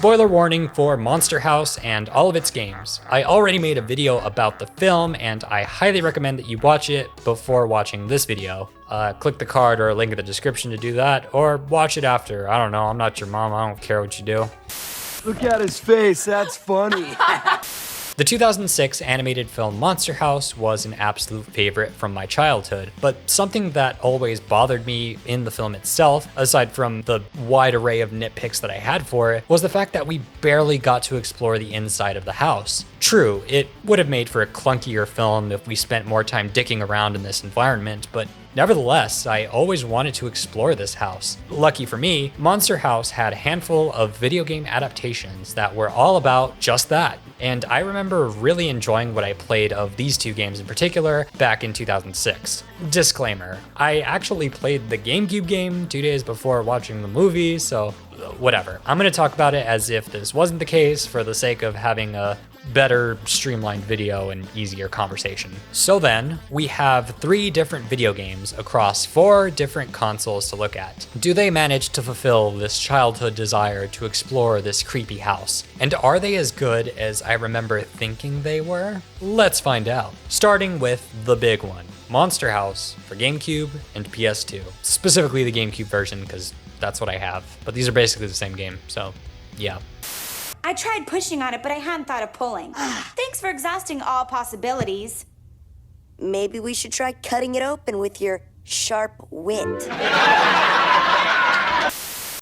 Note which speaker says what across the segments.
Speaker 1: Spoiler warning for Monster House and all of its games. I already made a video about the film and I highly recommend that you watch it before watching this video. Click the card or link in the description to do that, or watch it after. I don't know, I'm not your mom, I don't care what you do.
Speaker 2: Look at his face, that's funny.
Speaker 1: The 2006 animated film Monster House was an absolute favorite from my childhood, but something that always bothered me in the film itself, aside from the wide array of nitpicks that I had for it, was the fact that we barely got to explore the inside of the house. True, it would have made for a clunkier film if we spent more time dicking around in this environment, but nevertheless, I always wanted to explore this house. Lucky for me, Monster House had a handful of video game adaptations that were all about just that. And I remember really enjoying what I played of these two games in particular back in 2006. Disclaimer, I actually played the Gamecube game 2 days before watching the movie, so whatever. I'm gonna talk about it as if this wasn't the case for the sake of having a better streamlined video and easier conversation. So then, we have 3 different video games across 4 different consoles to look at. Do they manage to fulfill this childhood desire to explore this creepy house? And are they as good as I remember thinking they were? Let's find out. Starting with the big one, Monster House for GameCube and PS2. Specifically the GameCube version, because that's what I have. But these are basically the same game, so yeah.
Speaker 3: I tried pushing on it, but I hadn't thought of pulling. Thanks for exhausting all possibilities.
Speaker 4: Maybe we should try cutting it open with your sharp wit.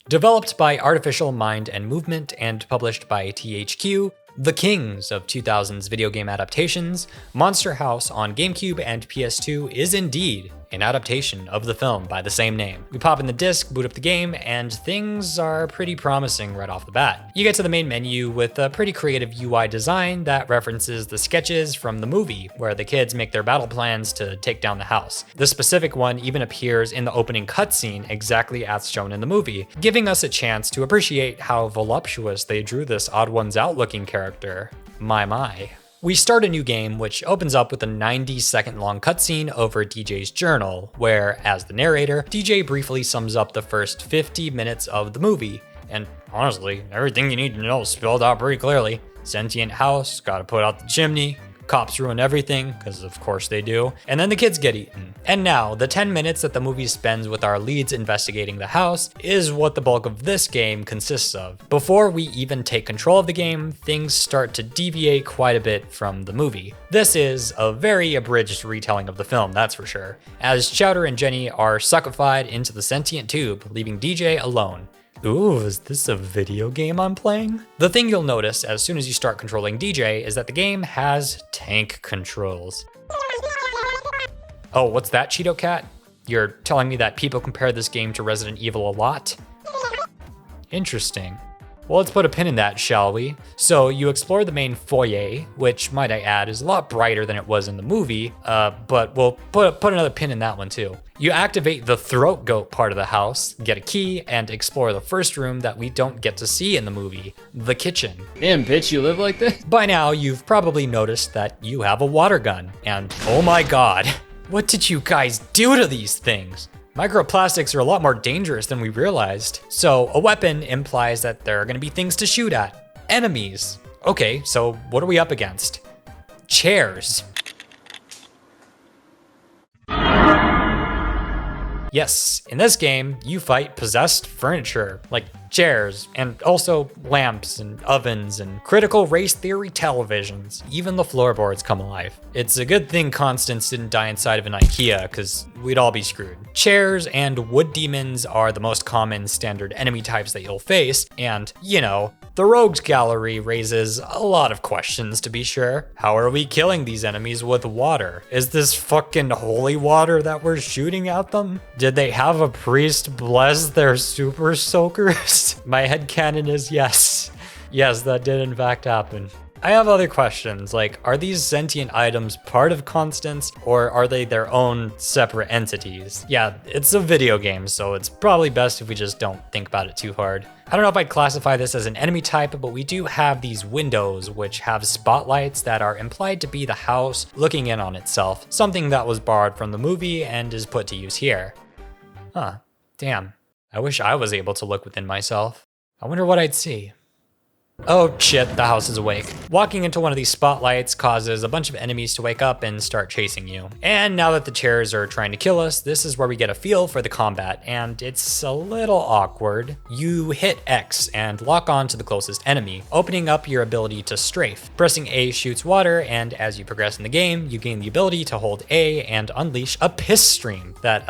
Speaker 1: Developed by Artificial Mind and Movement and published by THQ, the kings of 2000s video game adaptations, Monster House on GameCube and PS2 is indeed an adaptation of the film by the same name. We pop in the disc, boot up the game, and things are pretty promising right off the bat. You get to the main menu with a pretty creative UI design that references the sketches from the movie, where the kids make their battle plans to take down the house. The specific one even appears in the opening cutscene exactly as shown in the movie, giving us a chance to appreciate how voluptuous they drew this odd ones out looking character. My. We start a new game, which opens up with a 90-second long cutscene over DJ's journal, where, as the narrator, DJ briefly sums up the first 50 minutes of the movie. And honestly, everything you need to know is spelled out pretty clearly. Sentient house, gotta put out the chimney, cops ruin everything, because of course they do, and then the kids get eaten. And now, the 10 minutes that the movie spends with our leads investigating the house is what the bulk of this game consists of. Before we even take control of the game, things start to deviate quite a bit from the movie. This is a very abridged retelling of the film, that's for sure, as Chowder and Jenny are suckified into the sentient tube, leaving DJ alone. Ooh, is this a video game I'm playing? The thing you'll notice as soon as you start controlling DJ is that the game has tank controls. Oh, what's that, Cheeto Cat? You're telling me that people compare this game to Resident Evil a lot? Interesting. Well, let's put a pin in that, shall we? So you explore the main foyer, which, might I add, is a lot brighter than it was in the movie, but we'll put another pin in that one too. You activate the throat goat part of the house, get a key, and explore the first room that we don't get to see in the movie, the kitchen.
Speaker 5: Damn, bitch, you live like this?
Speaker 1: By now, you've probably noticed that you have a water gun, and oh my god, what did you guys do to these things? Microplastics are a lot more dangerous than we realized. So a weapon implies that there are gonna be things to shoot at. Enemies. Okay, so what are we up against? Chairs. Yes, in this game, you fight possessed furniture, like chairs, and also lamps and ovens and critical race theory televisions. Even the floorboards come alive. It's a good thing Constance didn't die inside of an IKEA, because we'd all be screwed. Chairs and wood demons are the most common standard enemy types that you'll face, and, you know, the rogues gallery raises a lot of questions, to be sure. How are we killing these enemies with water? Is this fucking holy water that we're shooting at them? Did they have a priest bless their super soakers? My headcanon is yes. Yes, that did in fact happen. I have other questions, like, are these sentient items part of Constance, or are they their own separate entities? Yeah, it's a video game, so it's probably best if we just don't think about it too hard. I don't know if I'd classify this as an enemy type, but we do have these windows which have spotlights that are implied to be the house looking in on itself, something that was borrowed from the movie and is put to use here. Huh, damn. I wish I was able to look within myself. I wonder what I'd see. Oh shit, the house is awake. Walking into one of these spotlights causes a bunch of enemies to wake up and start chasing you. And now that the chairs are trying to kill us, this is where we get a feel for the combat, and it's a little awkward. You hit X and lock on to the closest enemy, opening up your ability to strafe. Pressing A shoots water, and as you progress in the game, you gain the ability to hold A and unleash a piss stream that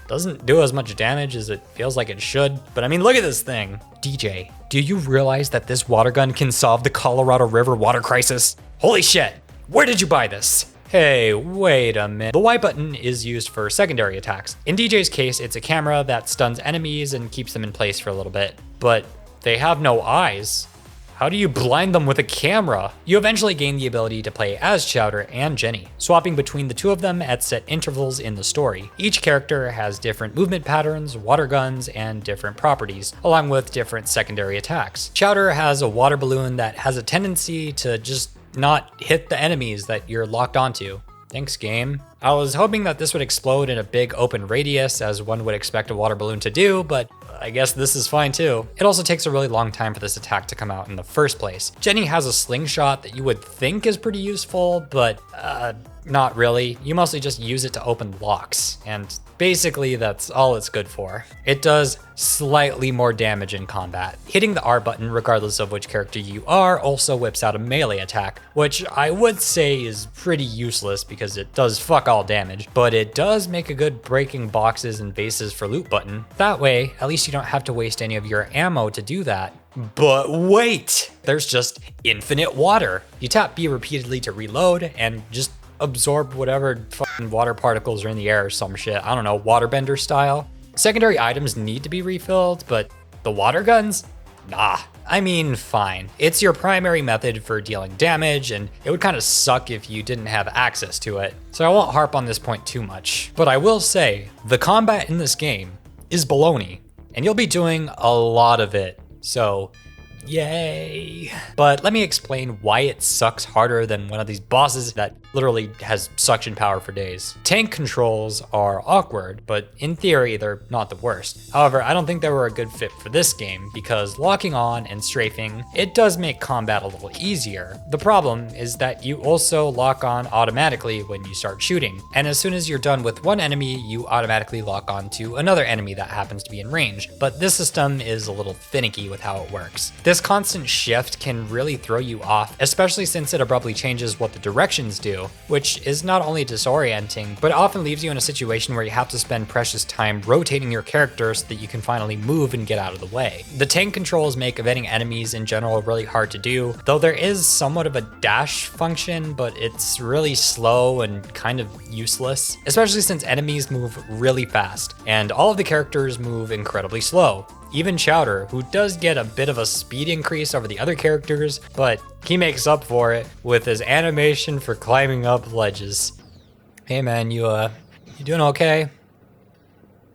Speaker 1: doesn't do as much damage as it feels like it should. But I mean, look at this thing. DJ, do you realize that this water gun can solve the Colorado River water crisis? Holy shit, where did you buy this? Hey, wait a minute. The Y button is used for secondary attacks. In DJ's case, it's a camera that stuns enemies and keeps them in place for a little bit, but they have no eyes. How do you blind them with a camera? You eventually gain the ability to play as Chowder and Jenny, swapping between the two of them at set intervals in the story. Each character has different movement patterns, water guns, and different properties, along with different secondary attacks. Chowder has a water balloon that has a tendency to just not hit the enemies that you're locked onto. Thanks, game. I was hoping that this would explode in a big open radius, as one would expect a water balloon to do, but I guess this is fine too. It also takes a really long time for this attack to come out in the first place. Jenny has a slingshot that you would think is pretty useful, but not really. You mostly just use it to open locks, and basically that's all it's good for. It does slightly more damage in combat. Hitting the R button, regardless of which character you are, also whips out a melee attack, which I would say is pretty useless because it does fuck all damage, but it does make a good breaking boxes and vases for loot button. That way, at least you don't have to waste any of your ammo to do that. But wait, there's just infinite water. You tap B repeatedly to reload and just absorb whatever fucking water particles are in the air or some shit. I don't know, waterbender style. Secondary items need to be refilled, but the water guns? Nah. I mean, fine. It's your primary method for dealing damage, and it would kind of suck if you didn't have access to it. So I won't harp on this point too much. But I will say, the combat in this game is baloney, and you'll be doing a lot of it. So yay. But let me explain why it sucks harder than one of these bosses that literally has suction power for days. Tank controls are awkward, but in theory, they're not the worst. However, I don't think they were a good fit for this game because locking on and strafing, it does make combat a little easier. The problem is that you also lock on automatically when you start shooting. And as soon as you're done with one enemy, you automatically lock on to another enemy that happens to be in range. But this system is a little finicky with how it works. This constant shift can really throw you off, especially since it abruptly changes what the directions do, which is not only disorienting, but often leaves you in a situation where you have to spend precious time rotating your character so that you can finally move and get out of the way. The tank controls make evading enemies in general really hard to do, though there is somewhat of a dash function, but it's really slow and kind of useless, especially since enemies move really fast, and all of the characters move incredibly slow. Even Chowder, who does get a bit of a speed increase over the other characters, but he makes up for it with his animation for climbing up ledges. Hey man, you doing okay?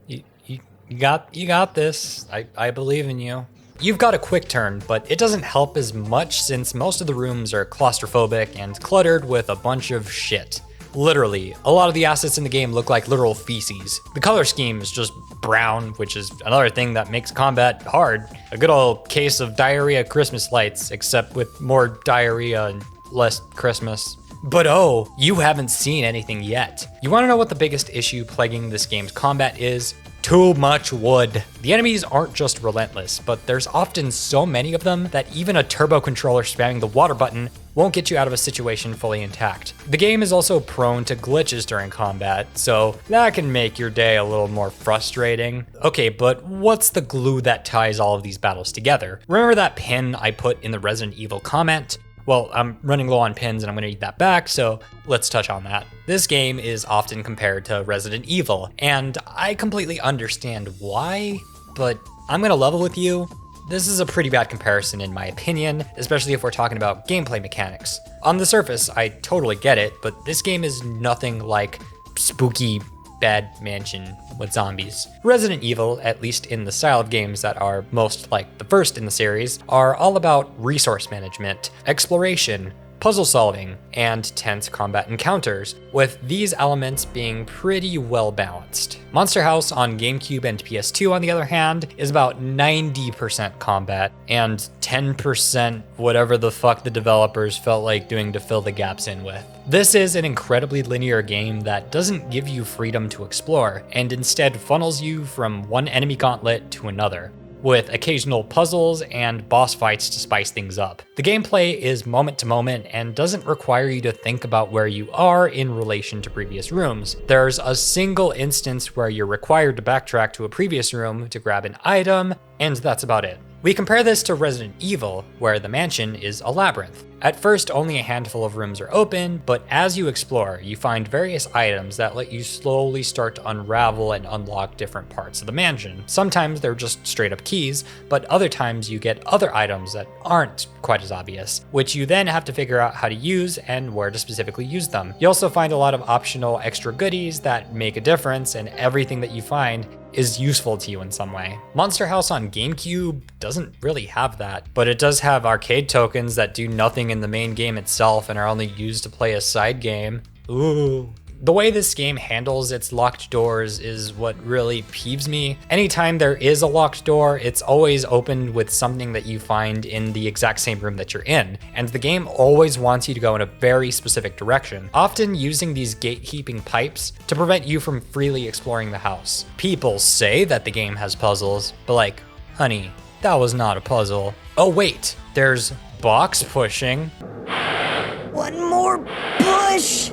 Speaker 1: You got this. I believe in you. You've got a quick turn, but it doesn't help as much since most of the rooms are claustrophobic and cluttered with a bunch of shit. Literally, a lot of the assets in the game look like literal feces. The color scheme is just brown, which is another thing that makes combat hard. A good old case of diarrhea Christmas lights, except with more diarrhea and less Christmas. But oh, you haven't seen anything yet. You wanna know what the biggest issue plaguing this game's combat is? Too much wood. The enemies aren't just relentless, but there's often so many of them that even a turbo controller spamming the water button won't get you out of a situation fully intact. The game is also prone to glitches during combat, so that can make your day a little more frustrating. Okay, but what's the glue that ties all of these battles together? Remember that pin I put in the Resident Evil comment? Well, I'm running low on pins and I'm gonna need that back, so let's touch on that. This game is often compared to Resident Evil, and I completely understand why, but I'm gonna level with you. This is a pretty bad comparison in my opinion, especially if we're talking about gameplay mechanics. On the surface, I totally get it, but this game is nothing like spooky bad mansion with zombies. Resident Evil, at least in the style of games that are most like the first in the series, are all about resource management, exploration, puzzle solving, and tense combat encounters, with these elements being pretty well balanced. Monster House on GameCube and PS2, on the other hand, is about 90% combat and 10% whatever the fuck the developers felt like doing to fill the gaps in with. This is an incredibly linear game that doesn't give you freedom to explore, and instead funnels you from one enemy gauntlet to another, with occasional puzzles and boss fights to spice things up. The gameplay is moment to moment and doesn't require you to think about where you are in relation to previous rooms. There's a single instance where you're required to backtrack to a previous room to grab an item, and that's about it. We compare this to Resident Evil, where the mansion is a labyrinth. At first, only a handful of rooms are open, but as you explore, you find various items that let you slowly start to unravel and unlock different parts of the mansion. Sometimes they're just straight up keys, but other times you get other items that aren't quite as obvious, which you then have to figure out how to use and where to specifically use them. You also find a lot of optional extra goodies that make a difference, and everything that you find is useful to you in some way. Monster House on GameCube doesn't really have that, but it does have arcade tokens that do nothing in the main game itself and are only used to play a side game. Ooh. The way this game handles its locked doors is what really peeves me. Anytime there is a locked door, it's always opened with something that you find in the exact same room that you're in, and the game always wants you to go in a very specific direction, often using these gatekeeping pipes to prevent you from freely exploring the house. People say that the game has puzzles, but like, honey, that was not a puzzle. Oh wait, there's box pushing.
Speaker 4: One more push!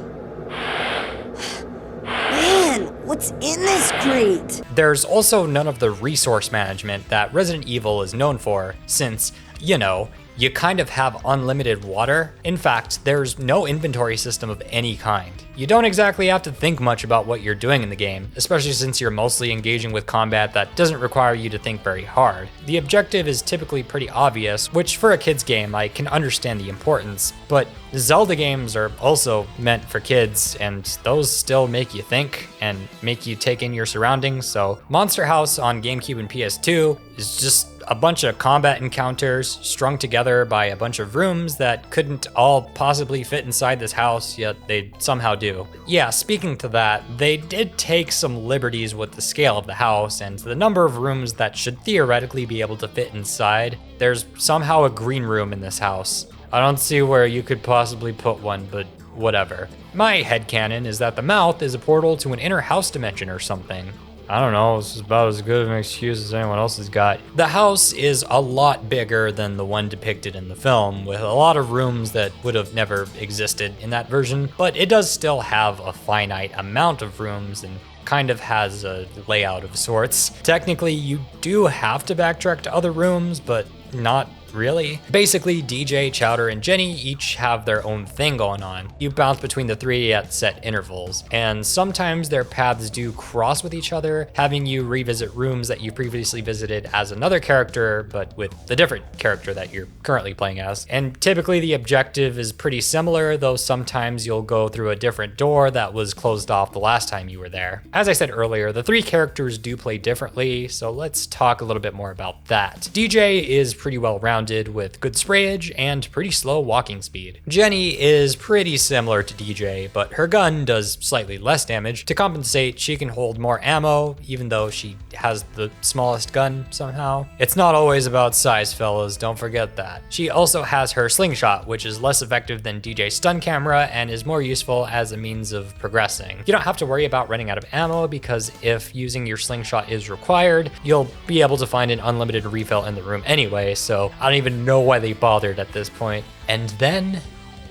Speaker 4: Man, what's in this crate?
Speaker 1: There's also none of the resource management that Resident Evil is known for, since, you know, you kind of have unlimited water. In fact, there's no inventory system of any kind. You don't exactly have to think much about what you're doing in the game, especially since you're mostly engaging with combat that doesn't require you to think very hard. The objective is typically pretty obvious, which for a kid's game I can understand the importance, but Zelda games are also meant for kids, and those still make you think and make you take in your surroundings, so Monster House on GameCube and PS2 is just a bunch of combat encounters strung together by a bunch of rooms that couldn't all possibly fit inside this house, yet they somehow do. Yeah, speaking to that, they did take some liberties with the scale of the house and the number of rooms that should theoretically be able to fit inside. There's somehow a green room in this house. I don't see where you could possibly put one, but whatever. My headcanon is that the mouth is a portal to an inner house dimension or something. I don't know, it's about as good of an excuse as anyone else has got. The house is a lot bigger than the one depicted in the film, with a lot of rooms that would have never existed in that version, but it does still have a finite amount of rooms and kind of has a layout of sorts. Technically, you do have to backtrack to other rooms, but not really. Basically, DJ, Chowder, and Jenny each have their own thing going on. You bounce between the three at set intervals, and sometimes their paths do cross with each other, having you revisit rooms that you previously visited as another character, but with the different character that you're currently playing as. And typically the objective is pretty similar, though sometimes you'll go through a different door that was closed off the last time you were there. As I said earlier, the three characters do play differently, so let's talk a little bit more about that. DJ is pretty well rounded with good sprayage and pretty slow walking speed. Jenny is pretty similar to DJ, but her gun does slightly less damage. To compensate, she can hold more ammo, even though she has the smallest gun somehow. It's not always about size, fellas, don't forget that. She also has her slingshot, which is less effective than DJ's stun camera and is more useful as a means of progressing. You don't have to worry about running out of ammo because if using your slingshot is required, you'll be able to find an unlimited refill in the room anyway, so I don't even know why they bothered at this point. And then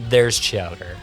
Speaker 1: there's Chowder,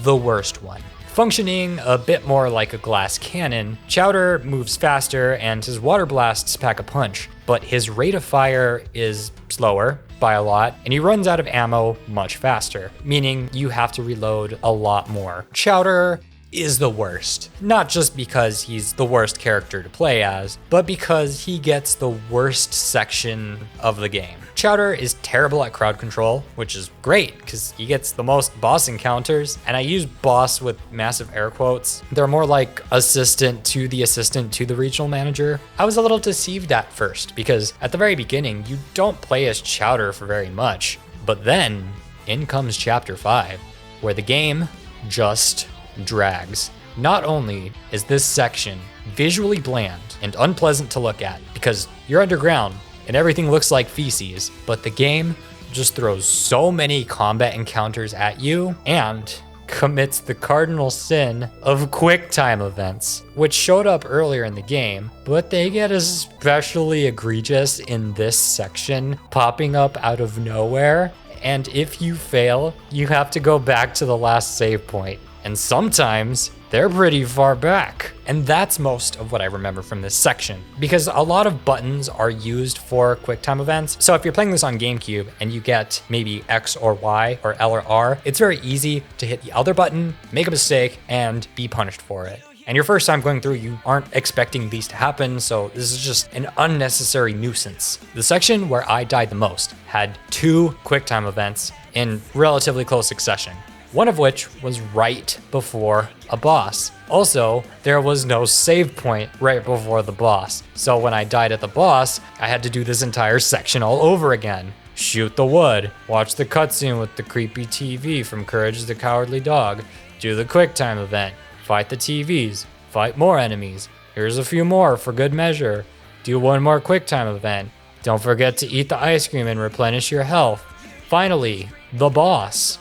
Speaker 1: the worst one. Functioning a bit more like a glass cannon, Chowder moves faster and his water blasts pack a punch, but his rate of fire is slower by a lot, and he runs out of ammo much faster, meaning you have to reload a lot more. Chowder is the worst. Not just because he's the worst character to play as, but because he gets the worst section of the game. Chowder is terrible at crowd control, which is great because he gets the most boss encounters, and I use boss with massive air quotes. They're more like assistant to the regional manager. I was a little deceived at first because at the very beginning, you don't play as Chowder for very much, but then in comes Chapter 5, where the game just drags. Not only is this section visually bland and unpleasant to look at because you're underground and everything looks like feces, but the game just throws so many combat encounters at you and commits the cardinal sin of QuickTime events, which showed up earlier in the game, but they get especially egregious in this section, popping up out of nowhere. And if you fail, you have to go back to the last save point. And sometimes they're pretty far back. And that's most of what I remember from this section, because a lot of buttons are used for QuickTime events. So if you're playing this on Gamecube and you get maybe X or Y or L or R, it's very easy to hit the other button, make a mistake, and be punished for it. And your first time going through, you aren't expecting these to happen, so this is just an unnecessary nuisance. The section where I died the most had 2 QuickTime events in relatively close succession, one of which was right before a boss. Also, there was no save point right before the boss. So when I died at the boss, I had to do this entire section all over again. Shoot the wood, watch the cutscene with the creepy TV from Courage the Cowardly Dog, do the QuickTime event, fight the TVs, fight more enemies. Here's a few more for good measure. Do one more QuickTime event. Don't forget to eat the ice cream and replenish your health. Finally, the boss.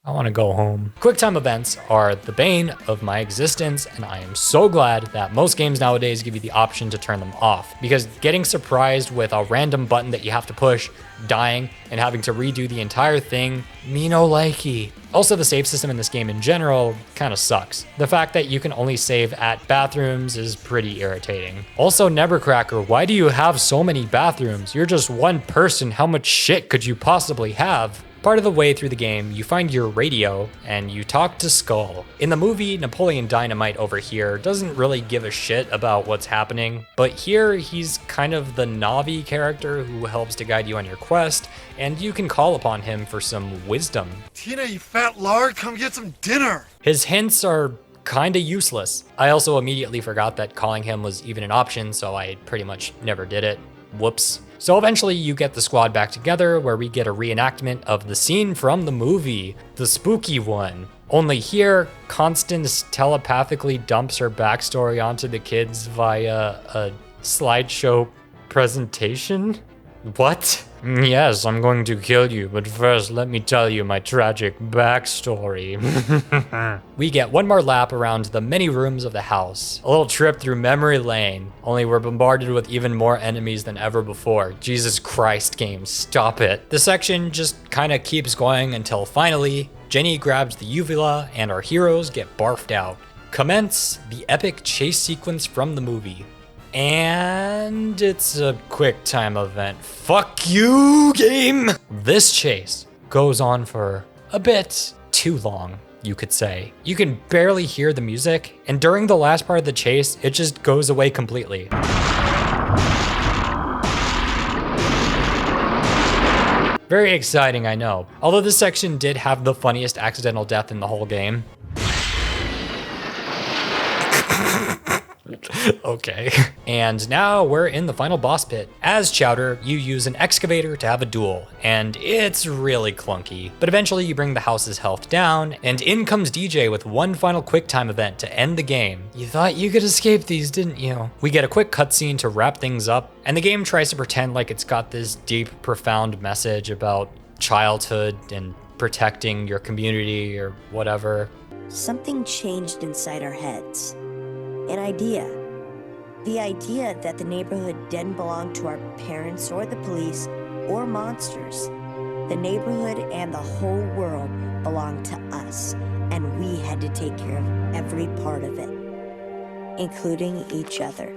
Speaker 1: I want to go home. QuickTime events are the bane of my existence, and I am so glad that most games nowadays give you the option to turn them off, because getting surprised with a random button that you have to push, dying, and having to redo the entire thing, me no likey. Also, the save system in this game in general kind of sucks. The fact that you can only save at bathrooms is pretty irritating. Also, Nevercracker, why do you have so many bathrooms? You're just one person, how much shit could you possibly have? Part of the way through the game, you find your radio and you talk to Skull. In the movie, Napoleon Dynamite over here doesn't really give a shit about what's happening, but here he's kind of the Navi character who helps to guide you on your quest, and you can call upon him for some wisdom.
Speaker 2: Tina, you fat lard, come get some dinner.
Speaker 1: His hints are kinda useless. I also immediately forgot that calling him was even an option, so I pretty much never did it. Whoops. So eventually you get the squad back together, where we get a reenactment of the scene from the movie, the spooky one. Only here, Constance telepathically dumps her backstory onto the kids via a slideshow presentation? What? Yes, I'm going to kill you, but first let me tell you my tragic backstory. We get one more lap around the many rooms of the house. A little trip through memory lane, only we're bombarded with even more enemies than ever before. Jesus Christ, game, stop it. The section just kinda keeps going until finally, Jenny grabs the uvula and our heroes get barfed out. Commence the epic chase sequence from the movie. And it's a QuickTime event. Fuck you, game! This chase goes on for a bit too long, you could say. You can barely hear the music, and during the last part of the chase, it just goes away completely. Very exciting, I know. Although this section did have the funniest accidental death in the whole game. Okay. And now we're in the final boss pit. As Chowder, you use an excavator to have a duel, and it's really clunky. But eventually you bring the house's health down, and in comes DJ with one final QuickTime event to end the game. You thought you could escape these, didn't you? We get a quick cutscene to wrap things up, and the game tries to pretend like it's got this deep, profound message about childhood and protecting your community or whatever.
Speaker 4: Something changed inside our heads. An idea. The idea that the neighborhood didn't belong to our parents or the police or monsters. The neighborhood and the whole world belonged to us, and we had to take care of every part of it, including each other.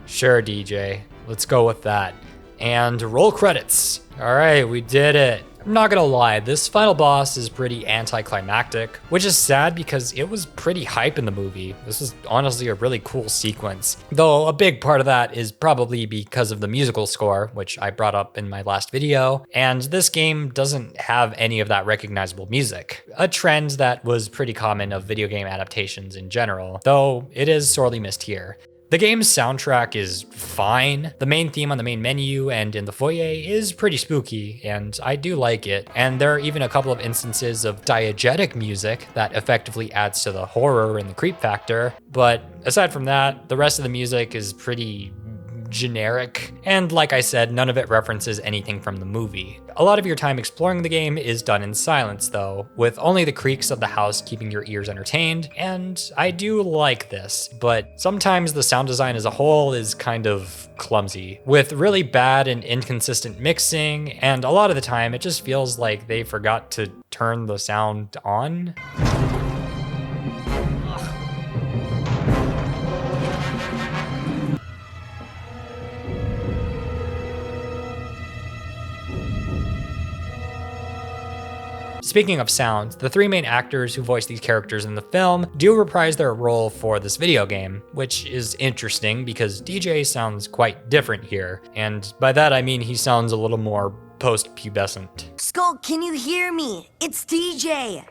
Speaker 1: Sure, DJ. Let's go with that. And roll credits. All right, we did it. I'm not gonna lie, this final boss is pretty anticlimactic, which is sad because it was pretty hype in the movie. This was honestly a really cool sequence. Though a big part of that is probably because of the musical score, which I brought up in my last video, and this game doesn't have any of that recognizable music, a trend that was pretty common of video game adaptations in general, though it is sorely missed here. The game's soundtrack is fine. The main theme on the main menu and in the foyer is pretty spooky, and I do like it. And there are even a couple of instances of diegetic music that effectively adds to the horror and the creep factor. But aside from that, the rest of the music is pretty generic, and like I said, none of it references anything from the movie. A lot of your time exploring the game is done in silence though, with only the creaks of the house keeping your ears entertained, and I do like this, but sometimes the sound design as a whole is kind of clumsy, with really bad and inconsistent mixing, and a lot of the time it just feels like they forgot to turn the sound on. Speaking of sound, the three main actors who voice these characters in the film do reprise their role for this video game, which is interesting because DJ sounds quite different here. And by that I mean he sounds a little more post-pubescent.
Speaker 4: Skull, can you hear me? It's DJ.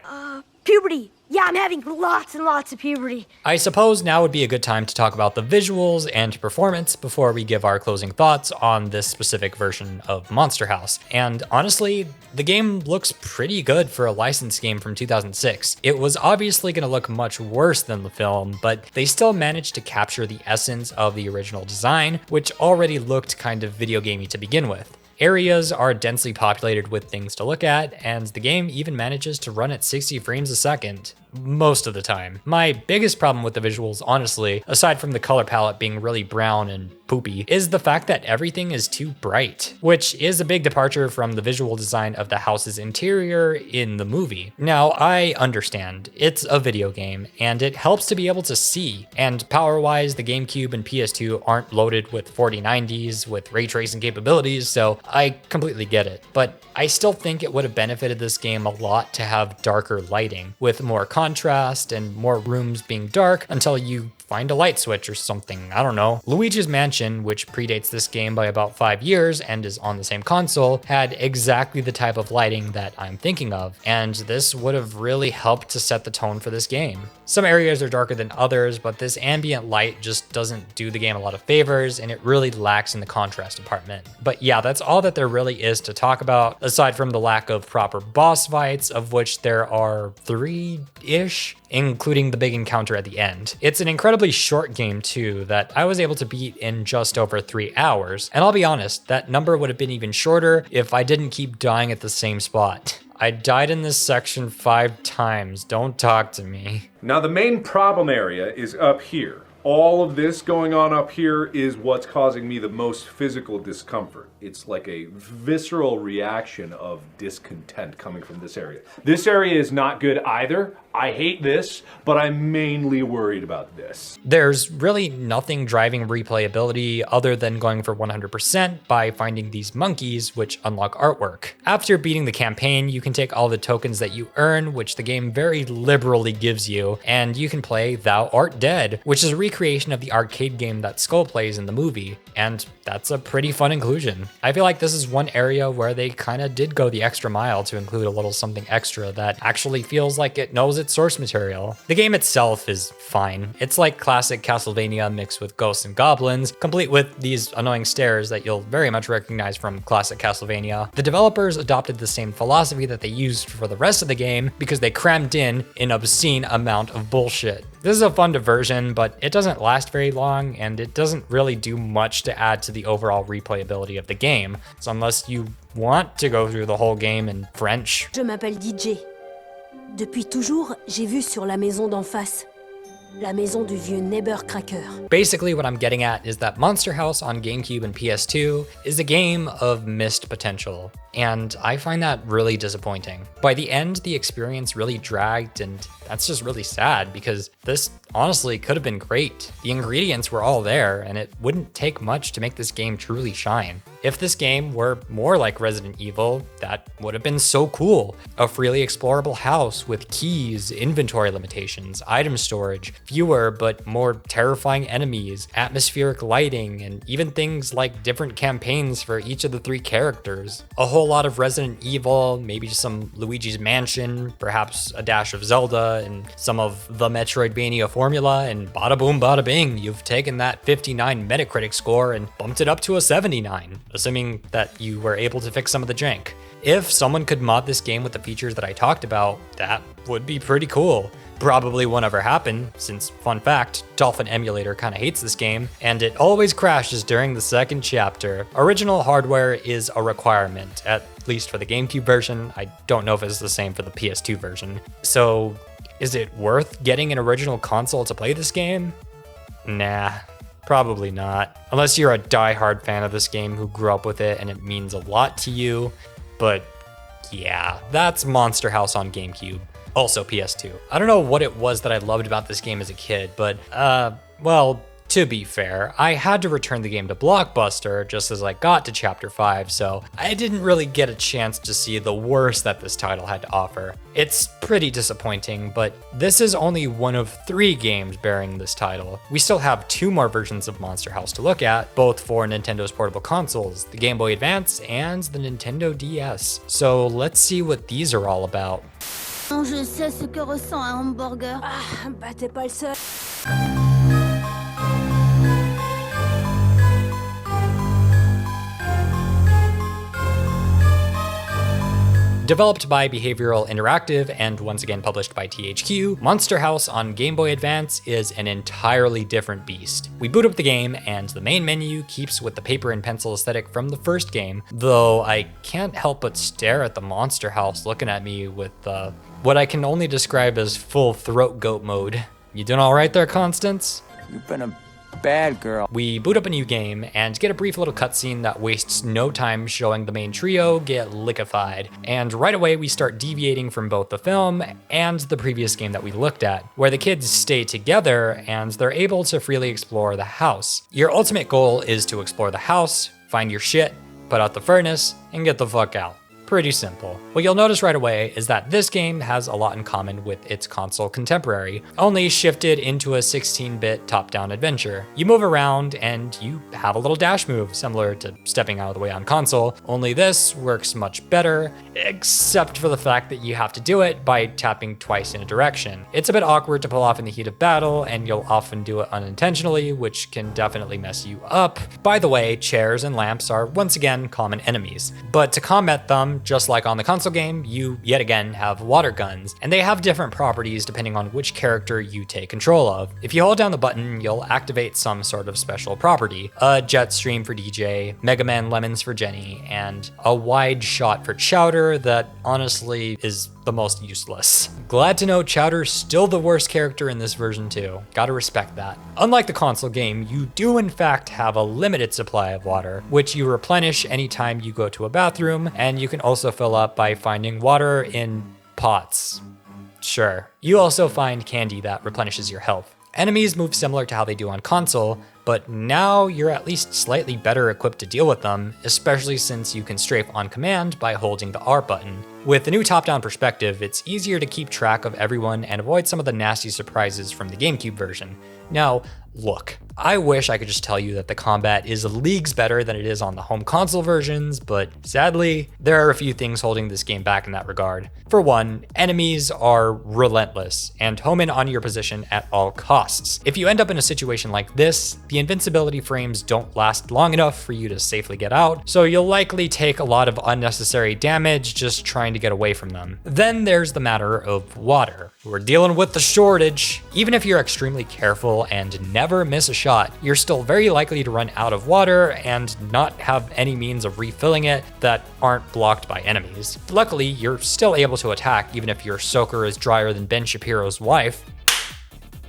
Speaker 5: Puberty. Yeah, I'm having lots and lots of puberty.
Speaker 1: I suppose now would be a good time to talk about the visuals and performance before we give our closing thoughts on this specific version of Monster House. And honestly, the game looks pretty good for a licensed game from 2006. It was obviously going to look much worse than the film, but they still managed to capture the essence of the original design, which already looked kind of video gamey to begin with. Areas are densely populated with things to look at, and the game even manages to run at 60 frames a second. Most of the time. My biggest problem with the visuals, honestly, aside from the color palette being really brown and poopy, is the fact that everything is too bright, which is a big departure from the visual design of the house's interior in the movie. Now, I understand, it's a video game, and it helps to be able to see, and power-wise, the Gamecube and PS2 aren't loaded with 4090s with ray tracing capabilities, so I completely get it. But I still think it would have benefited this game a lot to have darker lighting, with more contrast and more rooms being dark until you find a light switch or something, I don't know. Luigi's Mansion, which predates this game by about 5 years and is on the same console, had exactly the type of lighting that I'm thinking of, and this would have really helped to set the tone for this game. Some areas are darker than others, but this ambient light just doesn't do the game a lot of favors, and it really lacks in the contrast department. But yeah, that's all that there really is to talk about, aside from the lack of proper boss fights, of which there are 3-ish, including the big encounter at the end. It's an incredibly short game too that I was able to beat in just over 3 hours, and I'll be honest, that number would have been even shorter if I didn't keep dying at the same spot. I died in this section 5 times, don't talk to me.
Speaker 6: Now the main problem area is up here. All of this going on up here is what's causing me the most physical discomfort. It's like a visceral reaction of discontent coming from this area. This area is not good either. I hate this, but I'm mainly worried about this.
Speaker 1: There's really nothing driving replayability other than going for 100% by finding these monkeys, which unlock artwork. After beating the campaign, you can take all the tokens that you earn, which the game very liberally gives you, and you can play Thou Art Dead, which is a recreation of the arcade game that Skull plays in the movie, and that's a pretty fun inclusion. I feel like this is one area where they kinda did go the extra mile to include a little something extra that actually feels like it knows its source material. The game itself is fine. It's like classic Castlevania mixed with ghosts and goblins, complete with these annoying stairs that you'll very much recognize from classic Castlevania. The developers adopted the same philosophy that they used for the rest of the game because they crammed in an obscene amount of bullshit. This is a fun diversion, but it doesn't last very long, and it doesn't really do much to add to the overall replayability of the game. So unless you want to go through the whole game in French.
Speaker 5: Je m'appelle DJ. Depuis toujours, j'ai vu sur la maison d'en face. La maison du vieux neighbor cracker.
Speaker 1: Basically what I'm getting at is that Monster House on GameCube and PS2 is a game of missed potential, and I find that really disappointing. By the end, the experience really dragged, and that's just really sad because this honestly could have been great. The ingredients were all there, and it wouldn't take much to make this game truly shine. If this game were more like Resident Evil, that would have been so cool. A freely explorable house with keys, inventory limitations, item storage, fewer but more terrifying enemies, atmospheric lighting, and even things like different campaigns for each of the 3 characters. A whole lot of Resident Evil, maybe some Luigi's Mansion, perhaps a dash of Zelda, and some of the Metroidvania formula, and bada boom bada bing, you've taken that 59 Metacritic score and bumped it up to a 79, assuming that you were able to fix some of the jank. If someone could mod this game with the features that I talked about, that would be pretty cool. Probably won't ever happen, since, fun fact, Dolphin Emulator kinda hates this game, and it always crashes during the second chapter. Original hardware is a requirement, at least for the GameCube version. I don't know if it's the same for the PS2 version. So, is it worth getting an original console to play this game? Nah, probably not. Unless you're a die-hard fan of this game who grew up with it and it means a lot to you. But yeah, that's Monster House on GameCube. Also PS2. I don't know what it was that I loved about this game as a kid, but well, to be fair, I had to return the game to Blockbuster just as I got to Chapter 5, so I didn't really get a chance to see the worst that this title had to offer. It's pretty disappointing, but this is only one of 3 games bearing this title. We still have 2 more versions of Monster House to look at, both for Nintendo's portable consoles, the Game Boy Advance and the Nintendo DS. So let's see what these are all about.
Speaker 7: Je sais ce que ressent un hamburger.
Speaker 5: Ah, bah t'es pas le seul.
Speaker 1: Developed by Behavioral Interactive and once again published by THQ, Monster House on Game Boy Advance is an entirely different beast. We boot up the game and the main menu keeps with the paper and pencil aesthetic from the first game, though I can't help but stare at the Monster House looking at me with what I can only describe as full throat goat mode. You doing all right there, Constance?
Speaker 8: You've been a bad girl.
Speaker 1: We boot up a new game and get a brief little cutscene that wastes no time showing the main trio get liquefied. And right away we start deviating from both the film and the previous game that we looked at, where the kids stay together and they're able to freely explore the house. Your ultimate goal is to explore the house, find your shit, put out the furnace, and get the fuck out. Pretty simple. What you'll notice right away is that this game has a lot in common with its console contemporary, only shifted into a 16-bit top-down adventure. You move around and you have a little dash move, similar to stepping out of the way on console, only this works much better, except for the fact that you have to do it by tapping twice in a direction. It's a bit awkward to pull off in the heat of battle, and you'll often do it unintentionally, which can definitely mess you up. By the way, chairs and lamps are once again common enemies, but to combat them, just like on the console game, you yet again have water guns, and they have different properties depending on which character you take control of. If you hold down the button, you'll activate some sort of special property. A jet stream for DJ, Mega Man Lemons for Jenny, and a wide shot for Chowder that honestly is the most useless. Glad to know Chowder's still the worst character in this version too. Gotta respect that. Unlike the console game, you do in fact have a limited supply of water, which you replenish anytime you go to a bathroom, and you can also fill up by finding water in pots. Sure. You also find candy that replenishes your health. Enemies move similar to how they do on console, but now you're at least slightly better equipped to deal with them, especially since you can strafe on command by holding the R button. With the new top-down perspective, it's easier to keep track of everyone and avoid some of the nasty surprises from the GameCube version. Now, look, I wish I could just tell you that the combat is leagues better than it is on the home console versions, but sadly, there are a few things holding this game back in that regard. For one, enemies are relentless and home in on your position at all costs. If you end up in a situation like this, the invincibility frames don't last long enough for you to safely get out, so you'll likely take a lot of unnecessary damage just trying to get away from them. Then there's the matter of water. We're dealing with the shortage. Even if you're extremely careful and never miss a shot, you're still very likely to run out of water and not have any means of refilling it that aren't blocked by enemies. Luckily, you're still able to attack even if your soaker is drier than Ben Shapiro's wife.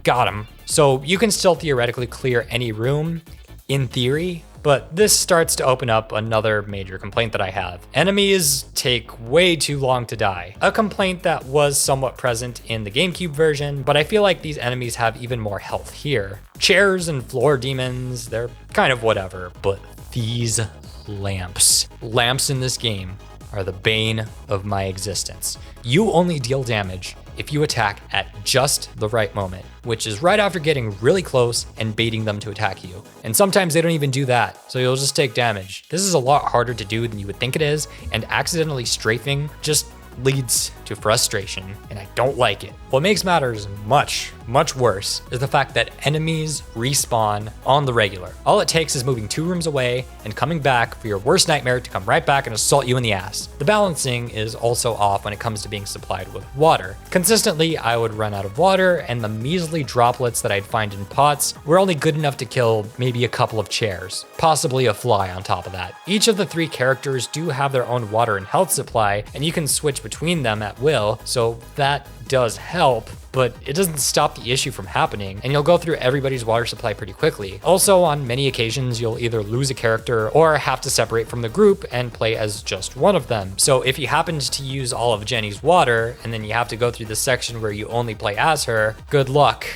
Speaker 1: Got him. So you can still theoretically clear any room, in theory, but this starts to open up another major complaint that I have. Enemies take way too long to die. A complaint that was somewhat present in the GameCube version, but I feel like these enemies have even more health here. Chairs and floor demons, they're kind of whatever, but these lamps. Lamps in this game are the bane of my existence. You only deal damage if you attack at just the right moment, which is right after getting really close and baiting them to attack you. And sometimes they don't even do that, so you'll just take damage. This is a lot harder to do than you would think it is, and accidentally strafing just leads to frustration, and I don't like it. What makes matters much worse is the fact that enemies respawn on the regular. All it takes is moving 2 rooms away and coming back for your worst nightmare to come right back and assault you in the ass. The balancing is also off when it comes to being supplied with water. Consistently, I would run out of water, and the measly droplets that I'd find in pots were only good enough to kill maybe a couple of chairs, possibly a fly on top of that. Each of the 3 characters do have their own water and health supply, and you can switch between them at will, so that does help, but it doesn't stop the issue from happening, and you'll go through everybody's water supply pretty quickly. Also, on many occasions, you'll either lose a character or have to separate from the group and play as just one of them. So if you happened to use all of Jenny's water, and then you have to go through the section where you only play as her, good luck.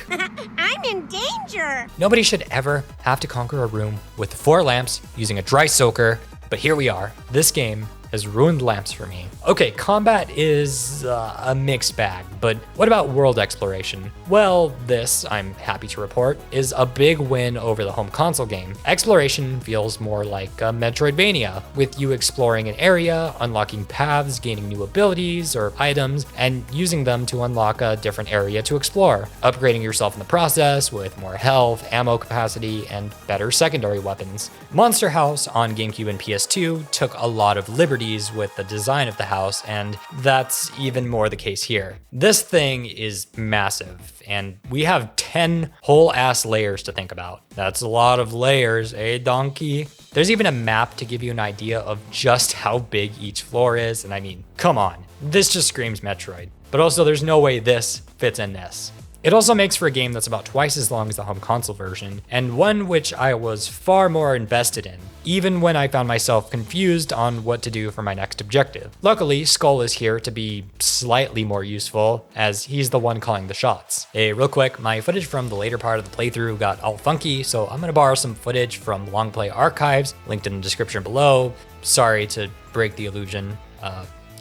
Speaker 7: I'm in danger!
Speaker 1: Nobody should ever have to conquer a room with 4 lamps using a dry soaker, but here we are. This game has ruined lamps for me. Okay, combat is a mixed bag, but what about world exploration? Well, this, I'm happy to report, is a big win over the home console game. Exploration feels more like a Metroidvania, with you exploring an area, unlocking paths, gaining new abilities or items, and using them to unlock a different area to explore, upgrading yourself in the process with more health, ammo capacity, and better secondary weapons. Monster House on GameCube and PS2 took a lot of liberties with the design of the house, and that's even more the case here. This thing is massive, and we have 10 whole ass layers to think about. That's a lot of layers, eh, donkey? There's even a map to give you an idea of just how big each floor is, and I mean, come on, this just screams Metroid. But also, there's no way this fits in this. It also makes for a game that's about twice as long as the home console version, and one which I was far more invested in, even when I found myself confused on what to do for my next objective. Luckily, Skull is here to be slightly more useful, as he's the one calling the shots. Hey, real quick, my footage from the later part of the playthrough got all funky, so I'm gonna borrow some footage from Long Play Archives, linked in the description below. Sorry to break the illusion.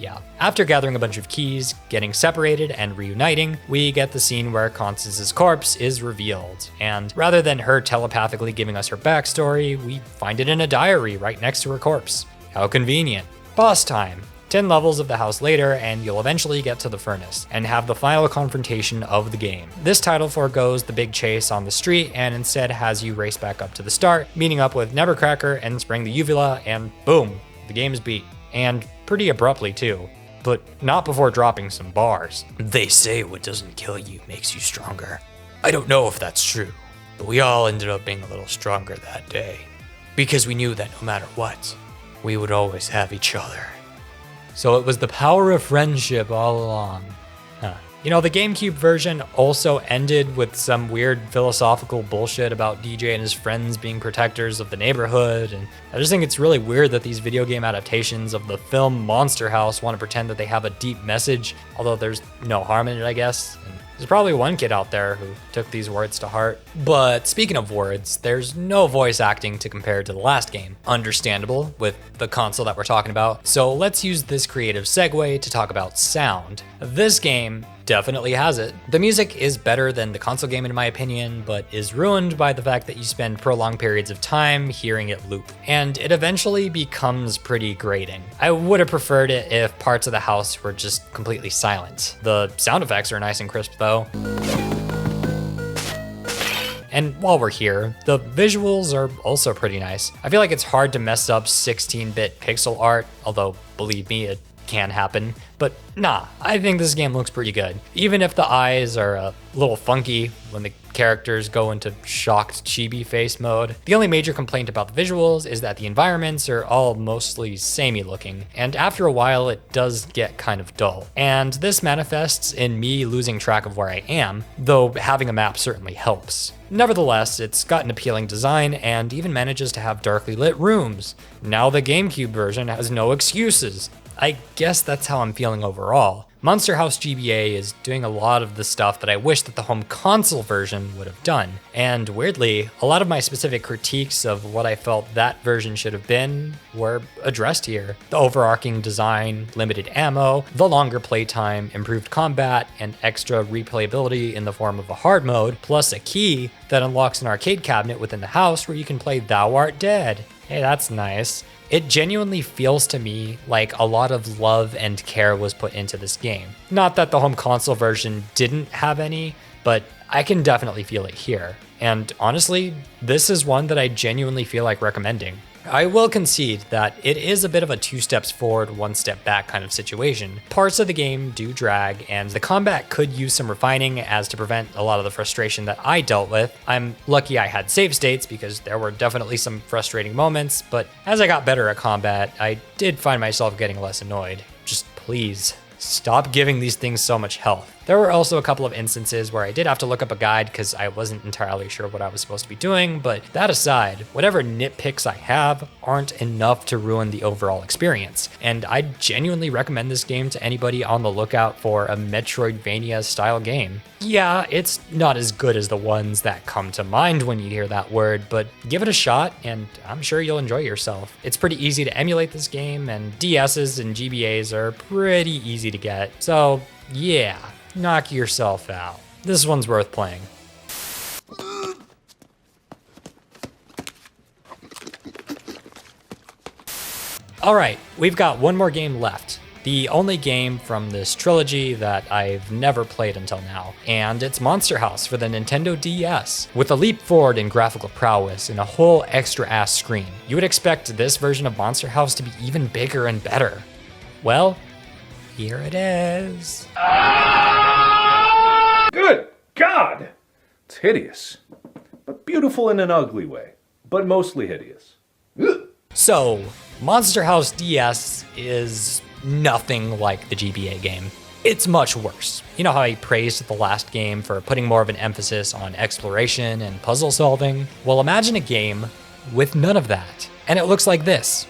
Speaker 1: Yeah. After gathering a bunch of keys, getting separated, and reuniting, we get the scene where Constance's corpse is revealed. And rather than her telepathically giving us her backstory, we find it in a diary right next to her corpse. How convenient. Boss time. 10 levels of the house later, and you'll eventually get to the furnace, and have the final confrontation of the game. This title forgoes the big chase on the street, and instead has you race back up to the start, meeting up with Nevercracker and spraying the uvula, and boom, the game's beat. And pretty abruptly too, but not before dropping some bars. They say what doesn't kill you makes you stronger. I don't know if that's true, but we all ended up being a little stronger that day, because we knew that no matter what, we would always have each other. So it was the power of friendship all along. Huh. You know, the GameCube version also ended with some weird philosophical bullshit about DJ and his friends being protectors of the neighborhood, and I just think it's really weird that these video game adaptations of the film Monster House want to pretend that they have a deep message, although there's no harm in it, I guess. And there's probably one kid out there who took these words to heart. But speaking of words, there's no voice acting to compare to the last game. Understandable with the console that we're talking about. So let's use this creative segue to talk about sound. This game definitely has it. The music is better than the console game in my opinion, but is ruined by the fact that you spend prolonged periods of time hearing it loop, and it eventually becomes pretty grating. I would have preferred it if parts of the house were just completely silent. The sound effects are nice and crisp though. And while we're here, the visuals are also pretty nice. I feel like it's hard to mess up 16-bit pixel art, although believe me, it can happen. But nah, I think this game looks pretty good. Even if the eyes are a little funky when the characters go into shocked chibi face mode. The only major complaint about the visuals is that the environments are all mostly samey looking, and after a while it does get kind of dull. And this manifests in me losing track of where I am, though having a map certainly helps. Nevertheless, it's got an appealing design and even manages to have darkly lit rooms. Now the GameCube version has no excuses. I guess that's how I'm feeling overall. Monster House GBA is doing a lot of the stuff that I wish that the home console version would have done. And weirdly, a lot of my specific critiques of what I felt that version should have been were addressed here. The overarching design, limited ammo, the longer playtime, improved combat, and extra replayability in the form of a hard mode, plus a key that unlocks an arcade cabinet within the house where you can play Thou Art Dead. Hey, that's nice. It genuinely feels to me like a lot of love and care was put into this game. Not that the home console version didn't have any, but I can definitely feel it here. And honestly, this is one that I genuinely feel like recommending. I will concede that it is a bit of a 2 steps forward, 1 step back kind of situation. Parts of the game do drag, and the combat could use some refining as to prevent a lot of the frustration that I dealt with. I'm lucky I had save states because there were definitely some frustrating moments, but as I got better at combat, I did find myself getting less annoyed. Just please, stop giving these things so much health. There were also a couple of instances where I did have to look up a guide because I wasn't entirely sure what I was supposed to be doing, but that aside, whatever nitpicks I have aren't enough to ruin the overall experience. And I genuinely recommend this game to anybody on the lookout for a Metroidvania style game. Yeah, it's not as good as the ones that come to mind when you hear that word, but give it a shot and I'm sure you'll enjoy yourself. It's pretty easy to emulate this game, and DSs and GBAs are pretty easy to get. So yeah, knock yourself out. This one's worth playing. Alright, we've got one more game left. The only game from this trilogy that I've never played until now, and it's Monster House for the Nintendo DS. With a leap forward in graphical prowess and a whole extra ass screen, you would expect this version of Monster House to be even bigger and better. Well, here it is.
Speaker 6: Good God! It's hideous, but beautiful in an ugly way, but mostly hideous. Ugh.
Speaker 1: So, Monster House DS is nothing like the GBA game. It's much worse. You know how I praised the last game for putting more of an emphasis on exploration and puzzle solving? Well, imagine a game with none of that. And it looks like this.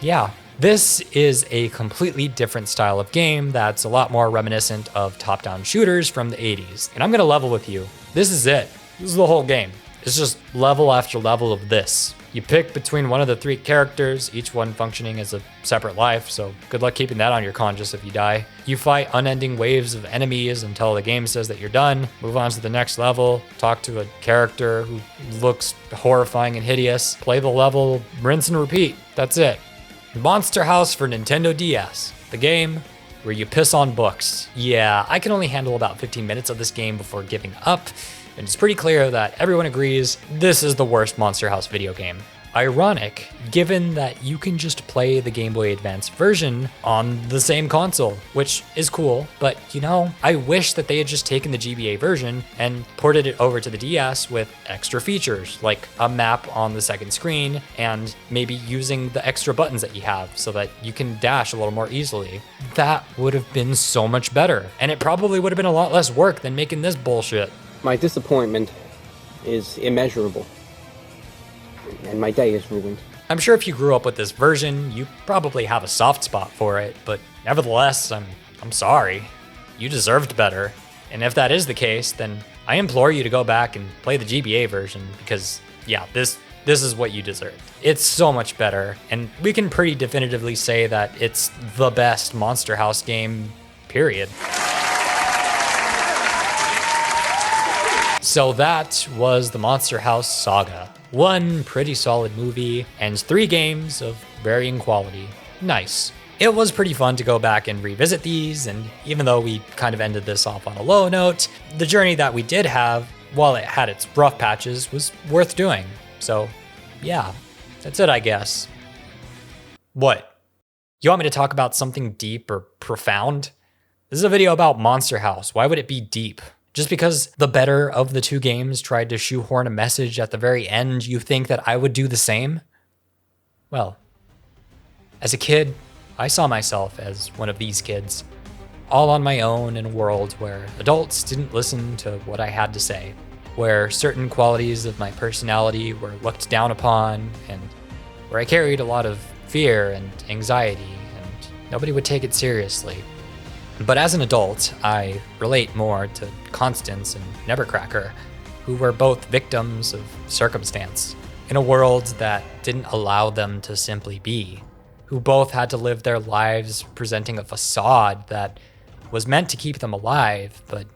Speaker 1: Yeah, this is a completely different style of game that's a lot more reminiscent of top-down shooters from the 80s. And I'm gonna level with you. This is it. This is the whole game. It's just level after level of this. You pick between one of the 3 characters, each one functioning as a separate life, so good luck keeping that on your conscience if you die. You fight unending waves of enemies until the game says that you're done, move on to the next level, talk to a character who looks horrifying and hideous, play the level, rinse and repeat. That's it. Monster House for Nintendo DS, the game where you piss on books. Yeah, I can only handle about 15 minutes of this game before giving up, and it's pretty clear that everyone agrees this is the worst Monster House video game. Ironic, given that you can just play the Game Boy Advance version on the same console, which is cool, but you know, I wish that they had just taken the GBA version and ported it over to the DS with extra features, like a map on the second screen, and maybe using the extra buttons that you have so that you can dash a little more easily. That would have been so much better, and it probably would have been a lot less work than making this bullshit.
Speaker 9: My disappointment is immeasurable, and my day is ruined.
Speaker 1: I'm sure if you grew up with this version, you probably have a soft spot for it, but nevertheless, I'm sorry. You deserved better. And if that is the case, then I implore you to go back and play the GBA version because, yeah, this is what you deserved. It's so much better, and we can pretty definitively say that it's the best Monster House game, period. So that was the Monster House saga. One pretty solid movie and 3 games of varying quality. Nice. It was pretty fun to go back and revisit these, and even though we kind of ended this off on a low note, the journey that we did have, while it had its rough patches, was worth doing. So yeah, that's it, I guess. What? You want me to talk about something deep or profound? This is a video about Monster House. Why would it be deep? Just because the better of the 2 games tried to shoehorn a message at the very end, you think that I would do the same? Well, as a kid, I saw myself as one of these kids, all on my own in a world where adults didn't listen to what I had to say, where certain qualities of my personality were looked down upon, and where I carried a lot of fear and anxiety and nobody would take it seriously. But as an adult, I relate more to Constance and Nevercracker, who were both victims of circumstance, in a world that didn't allow them to simply be, who both had to live their lives presenting a facade that was meant to keep them alive, but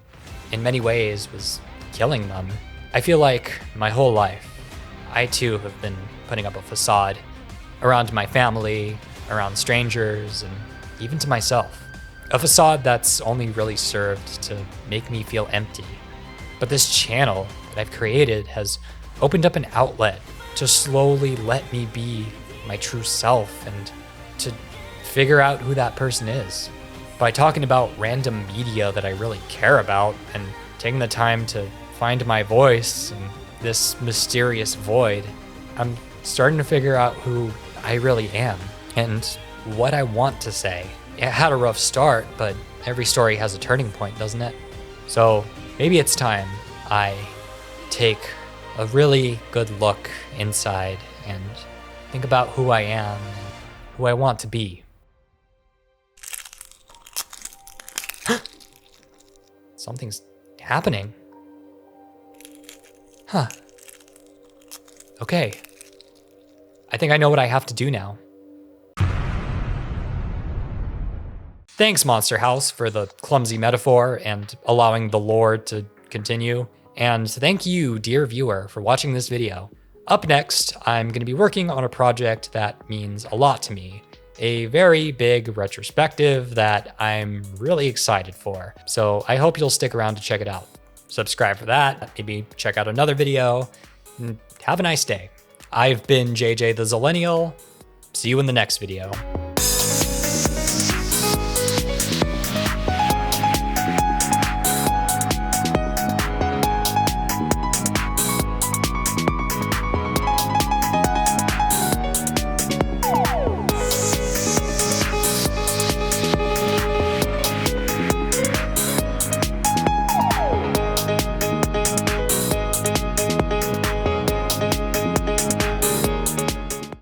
Speaker 1: in many ways was killing them. I feel like my whole life, I too have been putting up a facade around my family, around strangers, and even to myself. A facade that's only really served to make me feel empty. But this channel that I've created has opened up an outlet to slowly let me be my true self and to figure out who that person is. By talking about random media that I really care about and taking the time to find my voice in this mysterious void, I'm starting to figure out who I really am and what I want to say. It had a rough start, but every story has a turning point, doesn't it? So maybe it's time I take a really good look inside and think about who I am and who I want to be. Something's happening. Huh. Okay. I think I know what I have to do now. Thanks, Monster House, for the clumsy metaphor and allowing the lore to continue. And thank you, dear viewer, for watching this video. Up next, I'm going to be working on a project that means a lot to me. A very big retrospective that I'm really excited for. So I hope you'll stick around to check it out. Subscribe for that, maybe check out another video, and have a nice day. I've been JJ the Zillennial. See you in the next video.